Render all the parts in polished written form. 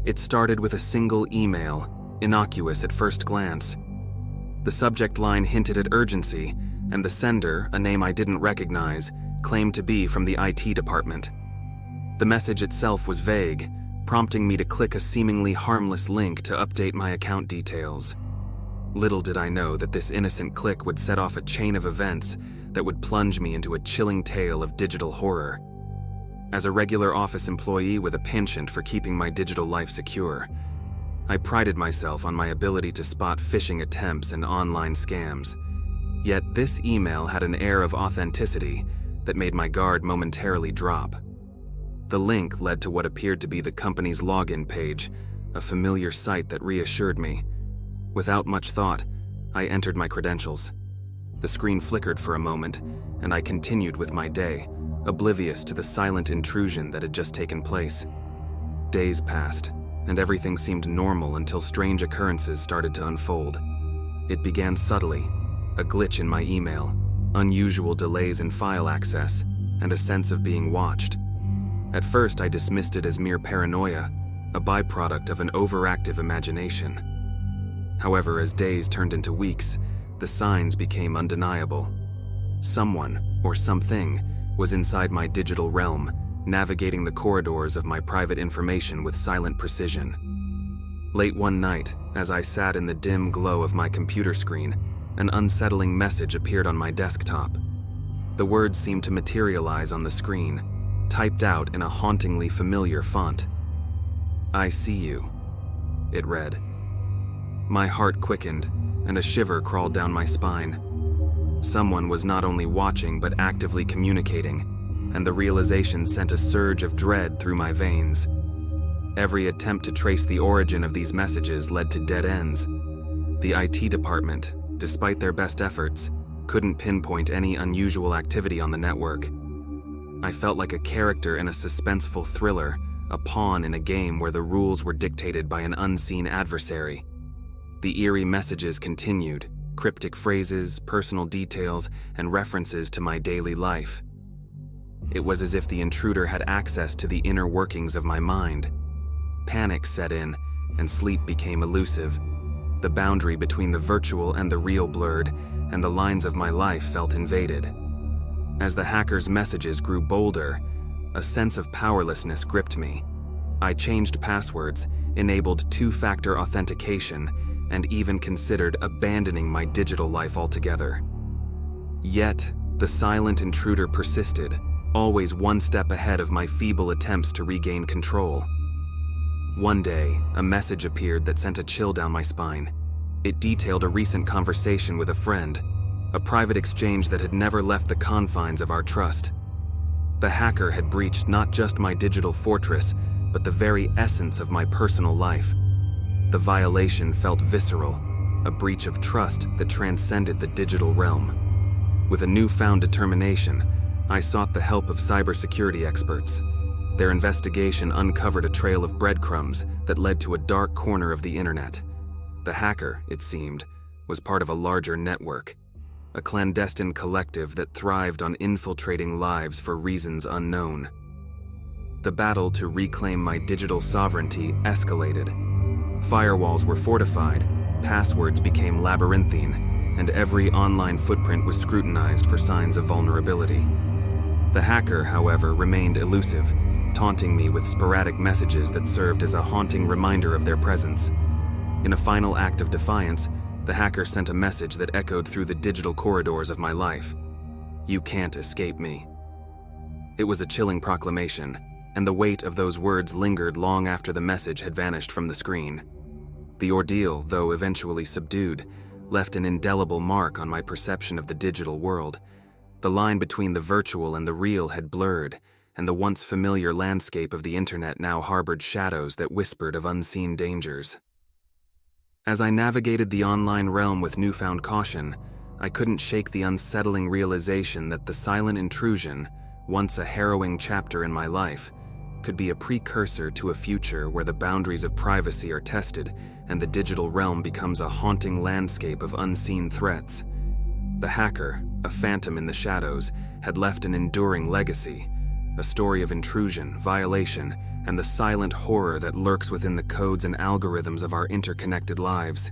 It started with a single email, innocuous at first glance. The subject line hinted at urgency, and the sender, a name I didn't recognize, claimed to be from the IT department. The message itself was vague, prompting me to click a seemingly harmless link to update my account details. Little did I know that this innocent click would set off a chain of events that would plunge me into a chilling tale of digital horror. As a regular office employee with a penchant for keeping my digital life secure, I prided myself on my ability to spot phishing attempts and online scams. Yet this email had an air of authenticity that made my guard momentarily drop. The link led to what appeared to be the company's login page, a familiar site that reassured me. Without much thought, I entered my credentials. The screen flickered for a moment, and I continued with my day, oblivious to the silent intrusion that had just taken place. Days passed, and everything seemed normal until strange occurrences started to unfold. It began subtly, a glitch in my email, unusual delays in file access, and a sense of being watched. At first, I dismissed it as mere paranoia, a byproduct of an overactive imagination. However, as days turned into weeks, the signs became undeniable. Someone, or something, was inside my digital realm, navigating the corridors of my private information with silent precision. Late one night, as I sat in the dim glow of my computer screen, an unsettling message appeared on my desktop. The words seemed to materialize on the screen, typed out in a hauntingly familiar font. "I see you," it read. My heart quickened, and a shiver crawled down my spine. Someone was not only watching but actively communicating, and the realization sent a surge of dread through my veins. Every attempt to trace the origin of these messages led to dead ends. The IT department, despite their best efforts, couldn't pinpoint any unusual activity on the network. I felt like a character in a suspenseful thriller, a pawn in a game where the rules were dictated by an unseen adversary. The eerie messages continued, cryptic phrases, personal details, and references to my daily life. It was as if the intruder had access to the inner workings of my mind. Panic set in, and sleep became elusive. The boundary between the virtual and the real blurred, and the lines of my life felt invaded. As the hacker's messages grew bolder, a sense of powerlessness gripped me. I changed passwords, enabled two-factor authentication, and even considered abandoning my digital life altogether. Yet, the silent intruder persisted, always one step ahead of my feeble attempts to regain control. One day, a message appeared that sent a chill down my spine. It detailed a recent conversation with a friend, a private exchange that had never left the confines of our trust. The hacker had breached not just my digital fortress, but the very essence of my personal life. The violation felt visceral, a breach of trust that transcended the digital realm. With a newfound determination, I sought the help of cybersecurity experts. Their investigation uncovered a trail of breadcrumbs that led to a dark corner of the internet. The hacker, it seemed, was part of a larger network, a clandestine collective that thrived on infiltrating lives for reasons unknown. The battle to reclaim my digital sovereignty escalated. Firewalls were fortified, passwords became labyrinthine, and every online footprint was scrutinized for signs of vulnerability. The hacker, however, remained elusive, taunting me with sporadic messages that served as a haunting reminder of their presence. In a final act of defiance, the hacker sent a message that echoed through the digital corridors of my life. "You can't escape me." It was a chilling proclamation, and the weight of those words lingered long after the message had vanished from the screen. The ordeal, though eventually subdued, left an indelible mark on my perception of the digital world. The line between the virtual and the real had blurred, and the once familiar landscape of the internet now harbored shadows that whispered of unseen dangers. As I navigated the online realm with newfound caution, I couldn't shake the unsettling realization that the silent intrusion, once a harrowing chapter in my life, could be a precursor to a future where the boundaries of privacy are tested and the digital realm becomes a haunting landscape of unseen threats. The hacker, a phantom in the shadows, had left an enduring legacy, a story of intrusion, violation, and the silent horror that lurks within the codes and algorithms of our interconnected lives.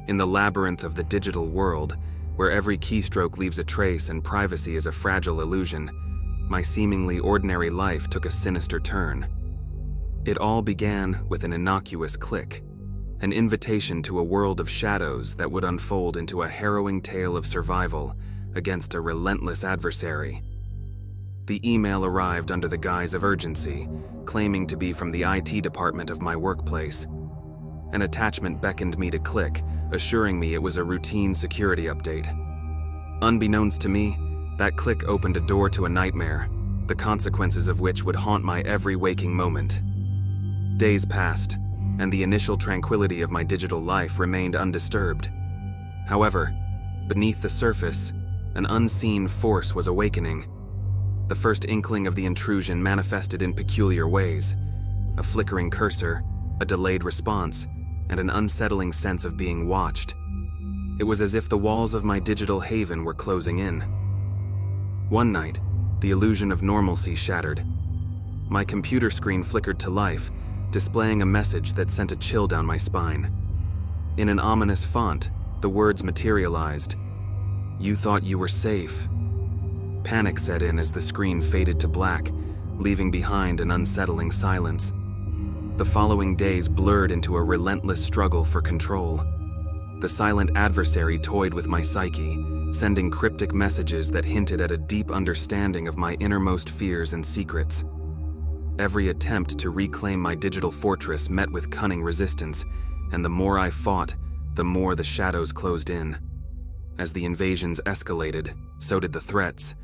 In the labyrinth of the digital world, where every keystroke leaves a trace and privacy is a fragile illusion, my seemingly ordinary life took a sinister turn. It all began with an innocuous click, an invitation to a world of shadows that would unfold into a harrowing tale of survival against a relentless adversary. The email arrived under the guise of urgency, claiming to be from the IT department of my workplace. An attachment beckoned me to click, assuring me it was a routine security update. Unbeknownst to me, that click opened a door to a nightmare, the consequences of which would haunt my every waking moment. Days passed, and the initial tranquility of my digital life remained undisturbed. However, beneath the surface, an unseen force was awakening. The first inkling of the intrusion manifested in peculiar ways: a flickering cursor, a delayed response, and an unsettling sense of being watched. It was as if the walls of my digital haven were closing in. One night, the illusion of normalcy shattered. My computer screen flickered to life, displaying a message that sent a chill down my spine. In an ominous font, the words materialized: "You thought you were safe." Panic set in as the screen faded to black, leaving behind an unsettling silence. The following days blurred into a relentless struggle for control. The silent adversary toyed with my psyche, sending cryptic messages that hinted at a deep understanding of my innermost fears and secrets. Every attempt to reclaim my digital fortress met with cunning resistance, and the more I fought, the more the shadows closed in. As the invasions escalated, so did the threats.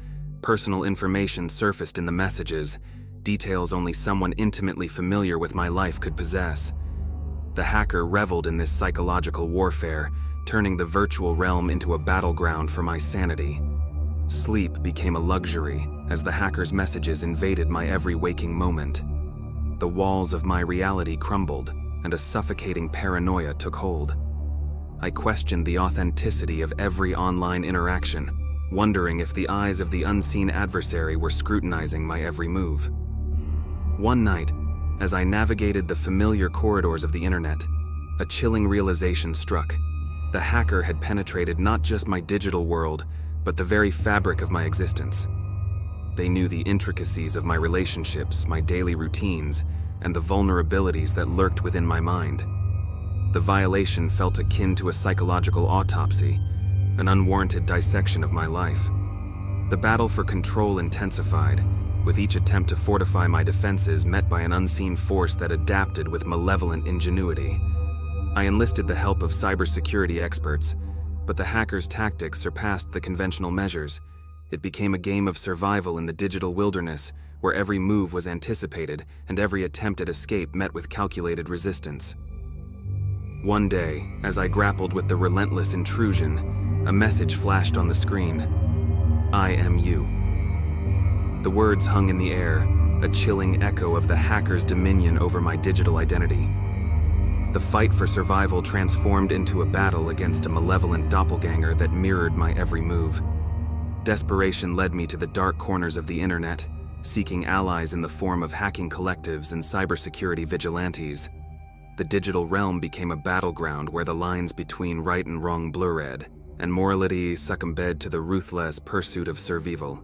Personal information surfaced in the messages, details only someone intimately familiar with my life could possess. The hacker reveled in this psychological warfare, turning the virtual realm into a battleground for my sanity. Sleep became a luxury as the hacker's messages invaded my every waking moment. The walls of my reality crumbled, and a suffocating paranoia took hold. I questioned the authenticity of every online interaction, wondering if the eyes of the unseen adversary were scrutinizing my every move. One night, as I navigated the familiar corridors of the internet, a chilling realization struck. The hacker had penetrated not just my digital world, but the very fabric of my existence. They knew the intricacies of my relationships, my daily routines, and the vulnerabilities that lurked within my mind. The violation felt akin to a psychological autopsy, an unwarranted dissection of my life. The battle for control intensified, with each attempt to fortify my defenses met by an unseen force that adapted with malevolent ingenuity. I enlisted the help of cybersecurity experts, but the hacker's tactics surpassed the conventional measures. It became a game of survival in the digital wilderness, where every move was anticipated and every attempt at escape met with calculated resistance. One day, as I grappled with the relentless intrusion, a message flashed on the screen: "I am you." The words hung in the air, a chilling echo of the hacker's dominion over my digital identity. The fight for survival transformed into a battle against a malevolent doppelganger that mirrored my every move. Desperation led me to the dark corners of the internet, seeking allies in the form of hacking collectives and cybersecurity vigilantes. The digital realm became a battleground where the lines between right and wrong blurred, and morality succumbed to the ruthless pursuit of survival.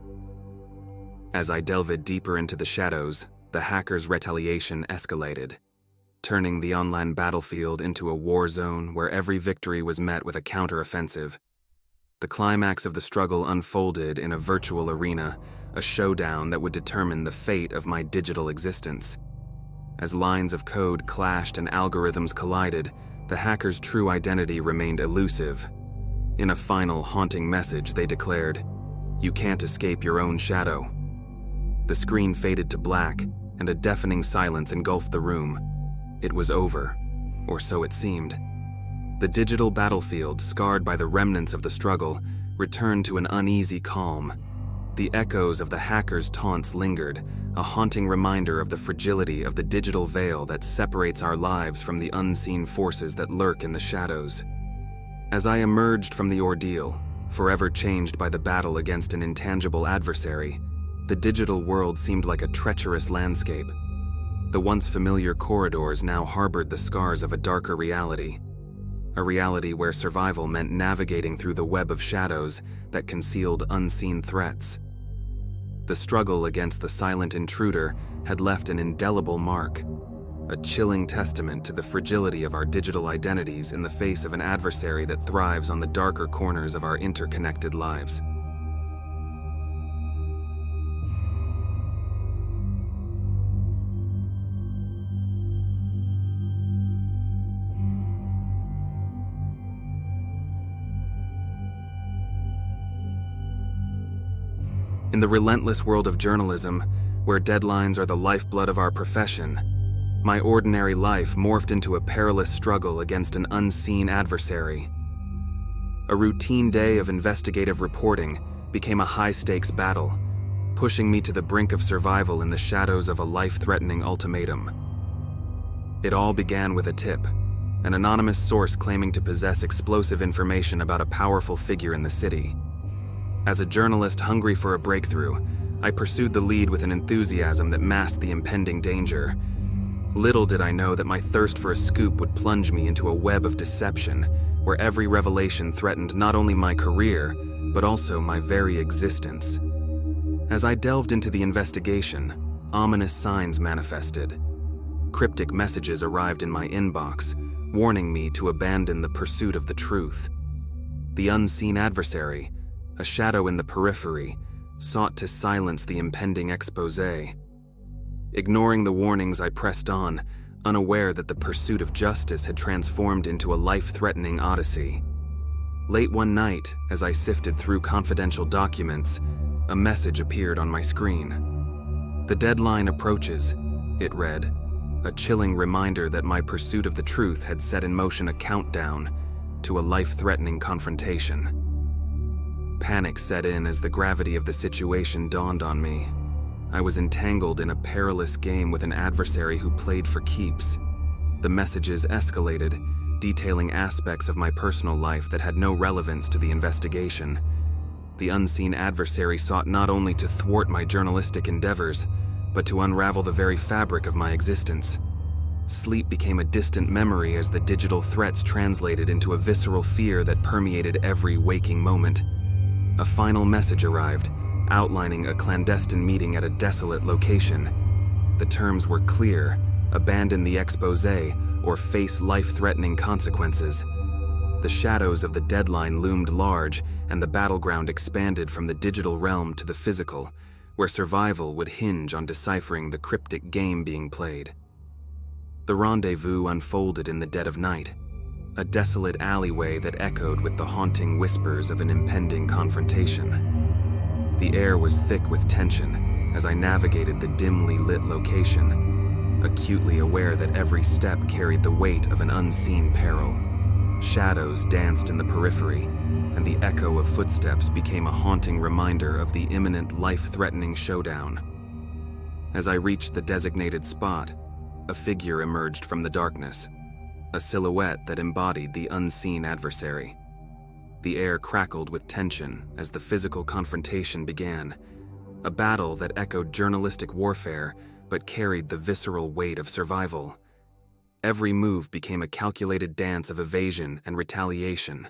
As I delved deeper into the shadows, the hacker's retaliation escalated, turning the online battlefield into a war zone where every victory was met with a counteroffensive. The climax of the struggle unfolded in a virtual arena, a showdown that would determine the fate of my digital existence. As lines of code clashed and algorithms collided, the hacker's true identity remained elusive. In a final haunting message, they declared, "You can't escape your own shadow." The screen faded to black, and a deafening silence engulfed the room. It was over, or so it seemed. The digital battlefield, scarred by the remnants of the struggle, returned to an uneasy calm. The echoes of the hacker's taunts lingered, a haunting reminder of the fragility of the digital veil that separates our lives from the unseen forces that lurk in the shadows. As I emerged from the ordeal, forever changed by the battle against an intangible adversary, the digital world seemed like a treacherous landscape. The once familiar corridors now harbored the scars of a darker reality, a reality where survival meant navigating through the web of shadows that concealed unseen threats. The struggle against the silent intruder had left an indelible mark, a chilling testament to the fragility of our digital identities in the face of an adversary that thrives on the darker corners of our interconnected lives. In the relentless world of journalism, where deadlines are the lifeblood of our profession, my ordinary life morphed into a perilous struggle against an unseen adversary. A routine day of investigative reporting became a high-stakes battle, pushing me to the brink of survival in the shadows of a life-threatening ultimatum. It all began with a tip, an anonymous source claiming to possess explosive information about a powerful figure in the city. As a journalist hungry for a breakthrough, I pursued the lead with an enthusiasm that masked the impending danger. Little did I know that my thirst for a scoop would plunge me into a web of deception, where every revelation threatened not only my career, but also my very existence. As I delved into the investigation, ominous signs manifested. Cryptic messages arrived in my inbox, warning me to abandon the pursuit of the truth. The unseen adversary, a shadow in the periphery, sought to silence the impending exposé. Ignoring the warnings, I pressed on, unaware that the pursuit of justice had transformed into a life-threatening odyssey. Late one night, as I sifted through confidential documents, a message appeared on my screen. "The deadline approaches," it read, a chilling reminder that my pursuit of the truth had set in motion a countdown to a life-threatening confrontation. Panic set in as the gravity of the situation dawned on me. I was entangled in a perilous game with an adversary who played for keeps. The messages escalated, detailing aspects of my personal life that had no relevance to the investigation. The unseen adversary sought not only to thwart my journalistic endeavors, but to unravel the very fabric of my existence. Sleep became a distant memory as the digital threats translated into a visceral fear that permeated every waking moment. A final message arrived, outlining a clandestine meeting at a desolate location. The terms were clear: abandon the exposé or face life-threatening consequences. The shadows of the deadline loomed large, and the battleground expanded from the digital realm to the physical, where survival would hinge on deciphering the cryptic game being played. The rendezvous unfolded in the dead of night, a desolate alleyway that echoed with the haunting whispers of an impending confrontation. The air was thick with tension as I navigated the dimly lit location, acutely aware that every step carried the weight of an unseen peril. Shadows danced in the periphery, and the echo of footsteps became a haunting reminder of the imminent life-threatening showdown. As I reached the designated spot, a figure emerged from the darkness, a silhouette that embodied the unseen adversary. The air crackled with tension as the physical confrontation began, a battle that echoed journalistic warfare but carried the visceral weight of survival. Every move became a calculated dance of evasion and retaliation.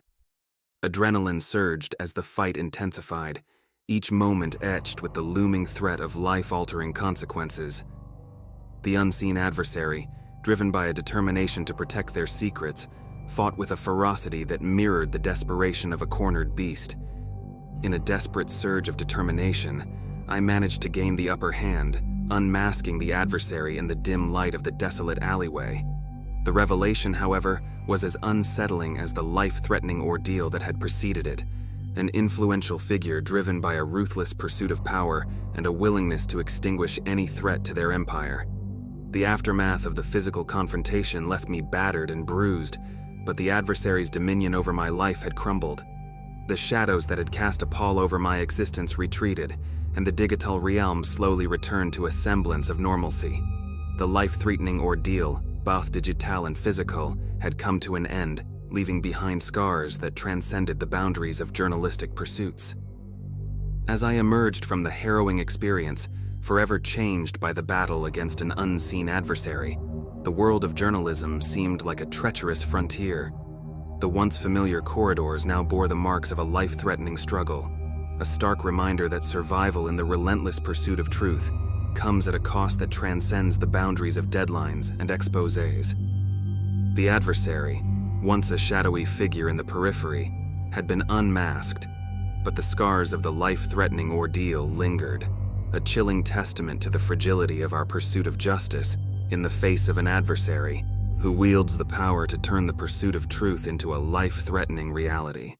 Adrenaline surged as the fight intensified, each moment etched with the looming threat of life-altering consequences. The unseen adversary, driven by a determination to protect their secrets, fought with a ferocity that mirrored the desperation of a cornered beast. In a desperate surge of determination, I managed to gain the upper hand, unmasking the adversary in the dim light of the desolate alleyway. The revelation, however, was as unsettling as the life-threatening ordeal that had preceded it, an influential figure driven by a ruthless pursuit of power and a willingness to extinguish any threat to their empire. The aftermath of the physical confrontation left me battered and bruised, but the adversary's dominion over my life had crumbled. The shadows that had cast a pall over my existence retreated, and the digital realm slowly returned to a semblance of normalcy. The life-threatening ordeal, both digital and physical, had come to an end, leaving behind scars that transcended the boundaries of journalistic pursuits. As I emerged from the harrowing experience, forever changed by the battle against an unseen adversary, the world of journalism seemed like a treacherous frontier. The once familiar corridors now bore the marks of a life-threatening struggle, a stark reminder that survival in the relentless pursuit of truth comes at a cost that transcends the boundaries of deadlines and exposés. The adversary, once a shadowy figure in the periphery, had been unmasked, but the scars of the life-threatening ordeal lingered, a chilling testament to the fragility of our pursuit of justice in the face of an adversary who wields the power to turn the pursuit of truth into a life-threatening reality.